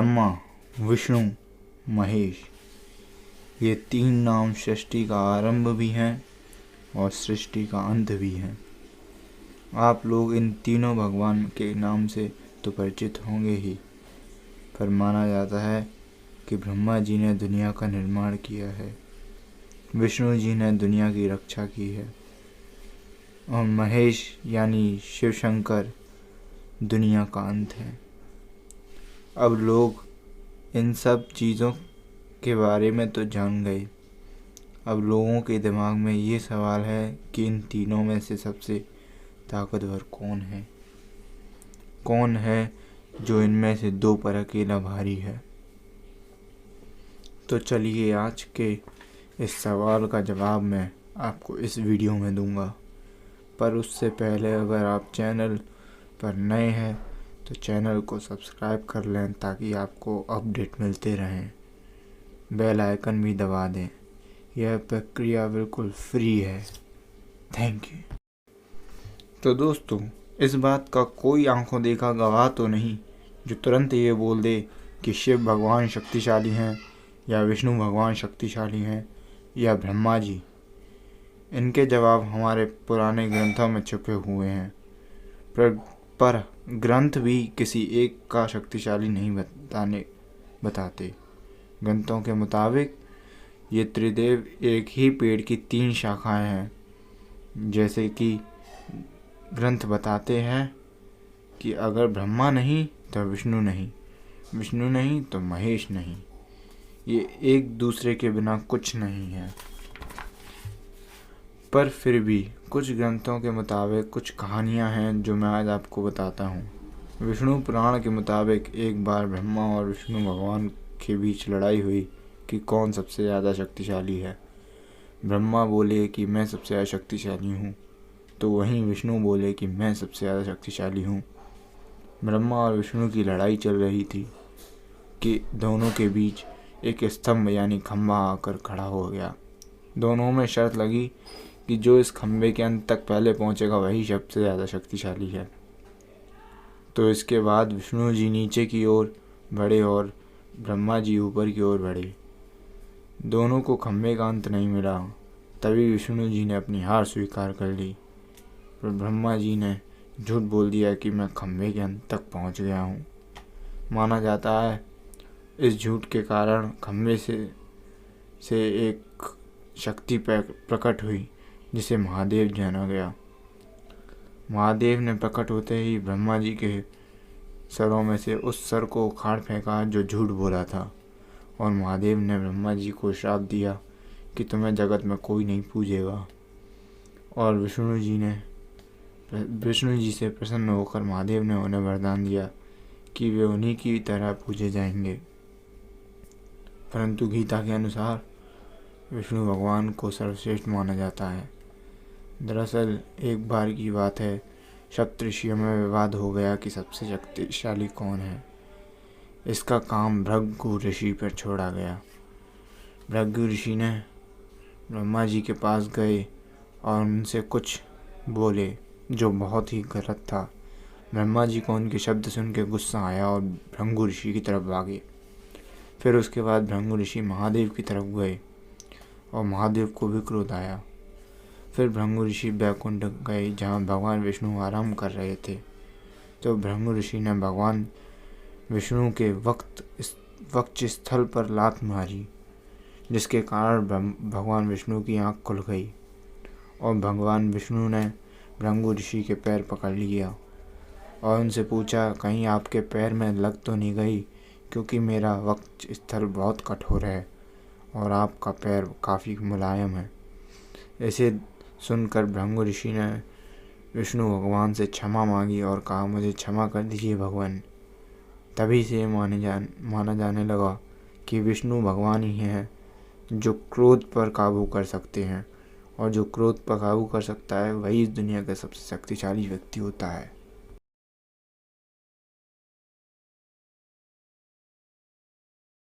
ब्रह्मा, विष्णु, महेश, ये तीन नाम सृष्टि का आरंभ भी हैं और सृष्टि का अंत भी हैं। आप लोग इन तीनों भगवान के नाम से तो परिचित होंगे ही, पर माना जाता है कि ब्रह्मा जी ने दुनिया का निर्माण किया है, विष्णु जी ने दुनिया की रक्षा की है और महेश यानी शिव शंकर दुनिया का अंत है। अब लोग इन सब चीज़ों के बारे में तो जान गए। अब लोगों के दिमाग में ये सवाल है कि इन तीनों में से सबसे ताकतवर कौन है? कौन है जो इनमें से दो पर अकेला भारी है? तो चलिए आज के इस सवाल का जवाब मैं आपको इस वीडियो में दूंगा। पर उससे पहले अगर आप चैनल पर नए हैं तो चैनल को सब्सक्राइब कर लें ताकि आपको अपडेट मिलते रहें। बेल आइकन भी दबा दें। यह प्रक्रिया बिल्कुल फ्री है। Thank you. तो दोस्तों, इस बात का कोई आंखों देखा गवाह तो नहीं जो तुरंत ये बोल दे कि शिव भगवान शक्तिशाली हैं या विष्णु भगवान शक्तिशाली हैं या ब्रह्मा जी। इनके जवाब हमारे पुराने ग्रंथों में छुपे हुए हैं, पर ग्रंथ भी किसी एक का शक्तिशाली नहीं बताते। ग्रंथों के मुताबिक ये त्रिदेव एक ही पेड़ की तीन शाखाएं हैं। जैसे कि ग्रंथ बताते हैं कि अगर ब्रह्मा नहीं तो विष्णु नहीं, विष्णु नहीं तो महेश नहीं, ये एक दूसरे के बिना कुछ नहीं है। पर फिर भी कुछ ग्रंथों के मुताबिक कुछ कहानियां हैं जो मैं आज आपको बताता हूँ। विष्णु पुराण के मुताबिक एक बार ब्रह्मा और विष्णु भगवान के बीच लड़ाई हुई कि कौन सबसे ज़्यादा शक्तिशाली है। ब्रह्मा बोले कि मैं सबसे ज़्यादा शक्तिशाली हूँ, तो वहीं विष्णु बोले कि मैं सबसे ज़्यादा शक्तिशाली हूँ। ब्रह्मा और विष्णु की लड़ाई चल रही थी कि दोनों के बीच एक स्तंभ यानी खंभा आकर खड़ा हो गया। दोनों में शर्त लगी कि जो इस खंभे के अंत तक पहले पहुंचेगा वही सबसे ज़्यादा शक्तिशाली है। तो इसके बाद विष्णु जी नीचे की ओर बढ़े और ब्रह्मा जी ऊपर की ओर बढ़े। दोनों को खंभे का अंत नहीं मिला। तभी विष्णु जी ने अपनी हार स्वीकार कर ली, पर ब्रह्मा जी ने झूठ बोल दिया कि मैं खंभे के अंत तक पहुंच गया हूं। माना जाता है इस झूठ के कारण खंभे से एक शक्ति प्रकट हुई जिसे महादेव जाना गया। महादेव ने प्रकट होते ही ब्रह्मा जी के सरों में से उस सर को उखाड़ फेंका जो झूठ बोला था, और महादेव ने ब्रह्मा जी को श्राप दिया कि तुम्हें जगत में कोई नहीं पूजेगा। और विष्णु जी से प्रसन्न होकर महादेव ने उन्हें वरदान दिया कि वे उन्हीं की तरह पूजे जाएंगे। परंतु गीता के अनुसार विष्णु भगवान को सर्वश्रेष्ठ माना जाता है। दरअसल एक बार की बात है, सप्तऋषियों में विवाद हो गया कि सबसे शक्तिशाली कौन है। इसका काम भृगु ऋषि पर छोड़ा गया। भृगु ऋषि ने ब्रह्मा जी के पास गए और उनसे कुछ बोले जो बहुत ही गलत था। ब्रह्मा जी को उनके शब्द सुन के गुस्सा आया और भृगु ऋषि की तरफ भागे। फिर उसके बाद भृगु ऋषि महादेव की तरफ गए और महादेव को भी क्रोध आया। फिर भृगु ऋषि बैकुंठ गए जहाँ भगवान विष्णु आराम कर रहे थे। तो भृगु ऋषि ने भगवान विष्णु के वक्ष स्थल पर लात मारी, जिसके कारण भगवान विष्णु की आँख खुल गई और भगवान विष्णु ने भृगु ऋषि के पैर पकड़ लिया और उनसे पूछा, कहीं आपके पैर में लग तो नहीं गई, क्योंकि मेरा वक्ष स्थल बहुत कठोर है और आपका पैर काफ़ी मुलायम है। ऐसे सुनकर भृगु ऋषि ने विष्णु भगवान से क्षमा मांगी और कहा, मुझे क्षमा कर दीजिए भगवान। तभी से माना जाने लगा कि विष्णु भगवान ही हैं जो क्रोध पर काबू कर सकते हैं, और जो क्रोध पर काबू कर सकता है वही इस दुनिया का सबसे शक्तिशाली व्यक्ति होता है।